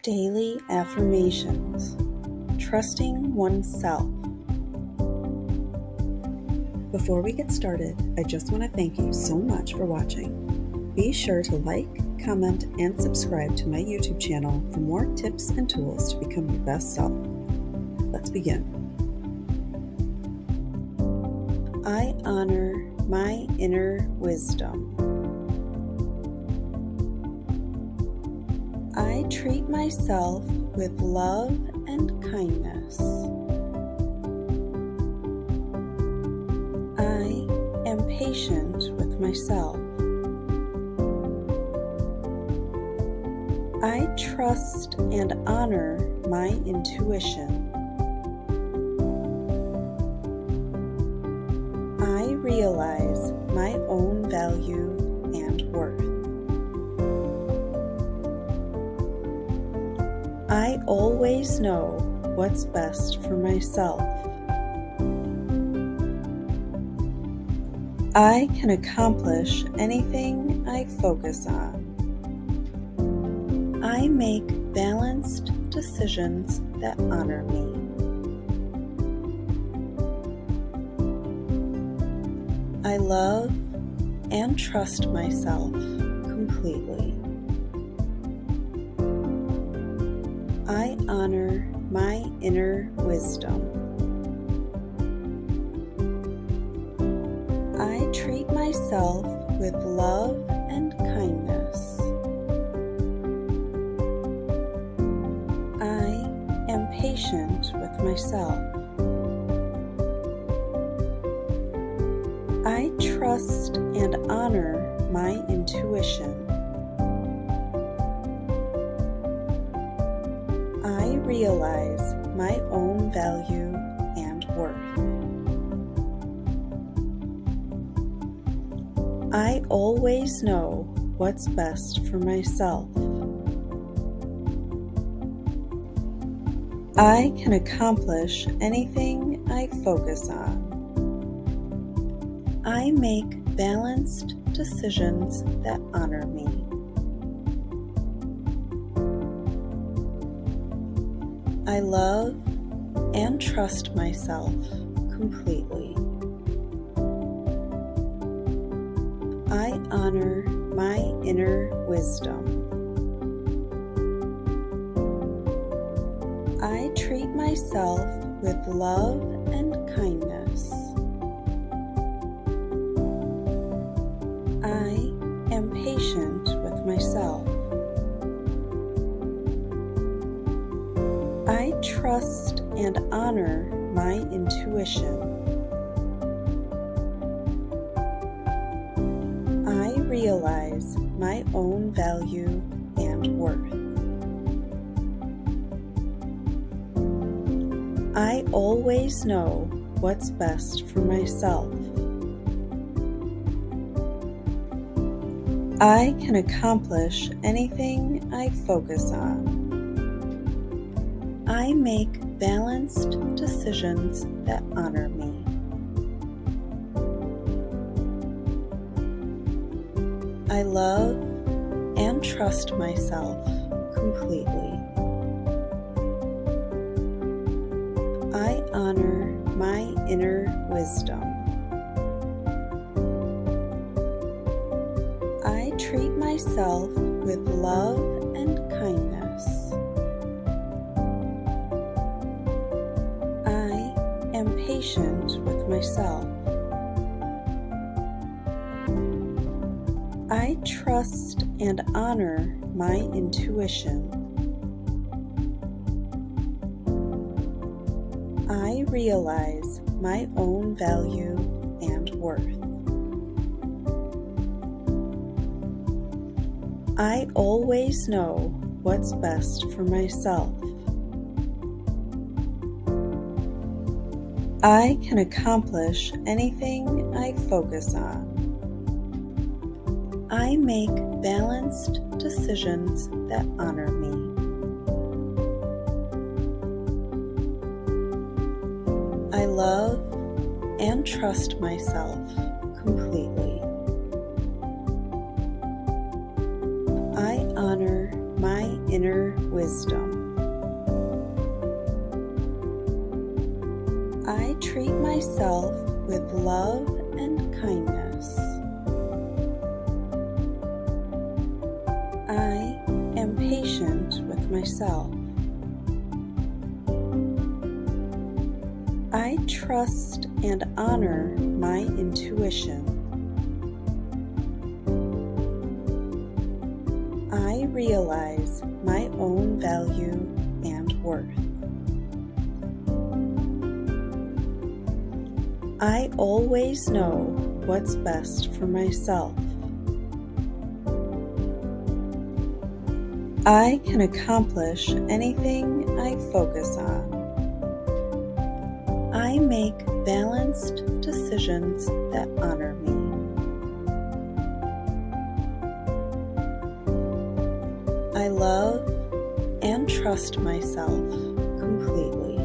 Daily Affirmations. Trusting oneself. Before we get started, I just want to thank you so much for watching. Be sure to like, comment, and subscribe to my YouTube channel for more tips and tools to become your best self. Let's begin. I honor my inner wisdom. I treat myself with love and kindness. I am patient with myself. I trust and honor my intuition. I realize my own value and worth. I always know what's best for myself. I can accomplish anything I focus on. I make balanced decisions that honor me. I love and trust myself completely. I honor my inner wisdom. I treat myself with love and kindness. I am patient with myself. I trust and honor my intuition. I realize my own value and worth. I always know what's best for myself. I can accomplish anything I focus on. I make balanced decisions that honor me. I love and trust myself completely. I honor my inner wisdom. I treat myself with love and kindness. I am patient with myself. I trust and honor my intuition. I realize my own value and worth. I always know what's best for myself. I can accomplish anything I focus on. I make balanced decisions that honor me. I love and trust myself completely. I honor my inner wisdom. I treat myself with love and kindness. I am patient with myself. I trust and honor my intuition. I realize my own value and worth. I always know what's best for myself. I can accomplish anything I focus on. I make balanced decisions that honor me. I love and trust myself completely. I honor my inner wisdom. I treat myself with love and kindness. I am patient with myself. I trust and honor my intuition. I realize my own value and worth. I always know what's best for myself. I can accomplish anything I focus on. I make balanced decisions that honor me. I love and trust myself completely.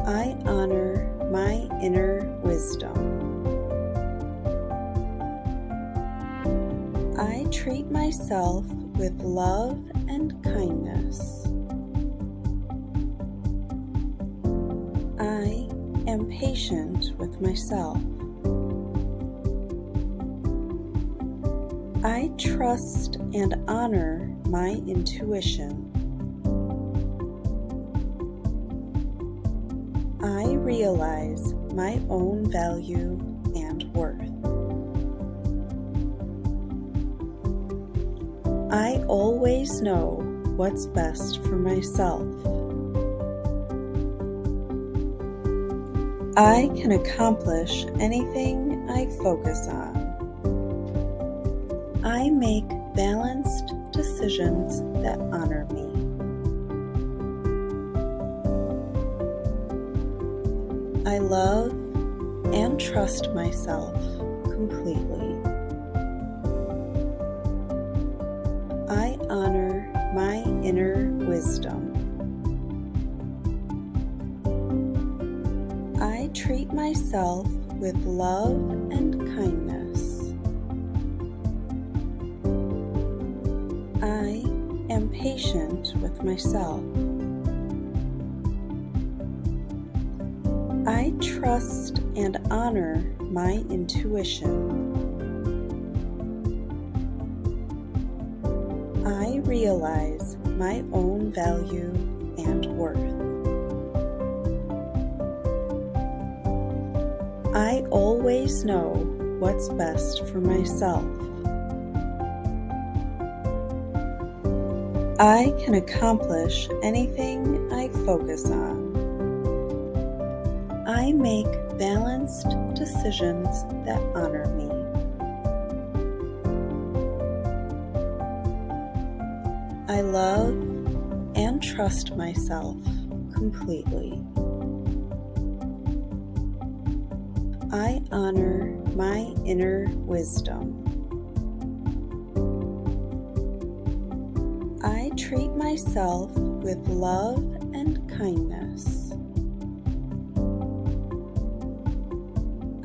I honor my inner wisdom. I treat myself with love and kindness. I am patient with myself. I trust and honor my intuition. I realize my own value and worth. I always know what's best for myself. I can accomplish anything I focus on. I make balanced decisions that honor me. I love and trust myself completely. I honor my inner wisdom. I treat myself with love and kindness. I am patient with myself. I trust and honor my intuition. I realize my own value and worth. I always know what's best for myself. I can accomplish anything I focus on. I make balanced decisions that honor me. I love and trust myself completely. I honor my inner wisdom. I treat myself with love and kindness.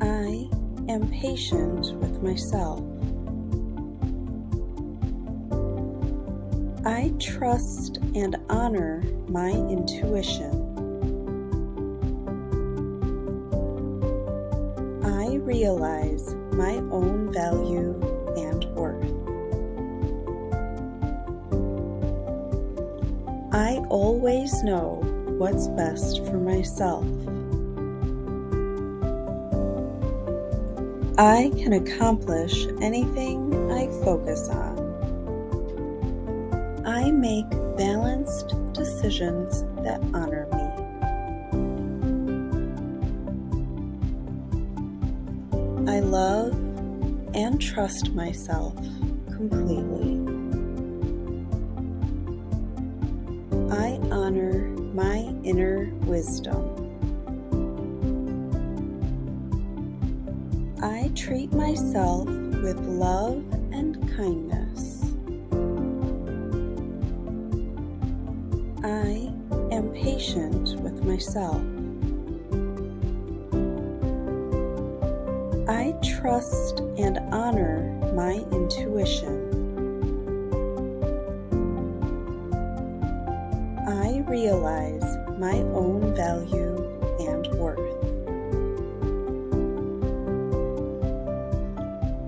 I am patient with myself. I trust and honor my intuition. I realize my own value and worth. I always know what's best for myself. I can accomplish anything I focus on. I make balanced decisions that honor me. I love and trust myself completely. I honor my inner wisdom. I treat myself with love and kindness. I am patient with myself. I trust and honor my intuition. realize my own value and worth.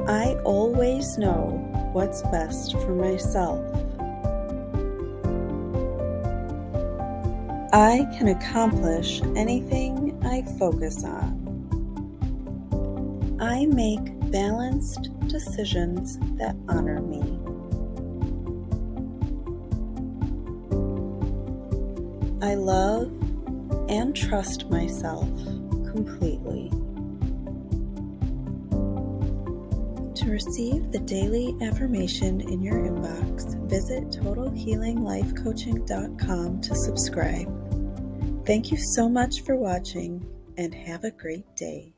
I always know what's best for myself. I can accomplish anything I focus on. I make balanced decisions that honor me. I love and trust myself completely. To receive the Daily Affirmation in your inbox, visit totalhealinglifecoaching.com to subscribe. Thank you so much for watching and have a great day.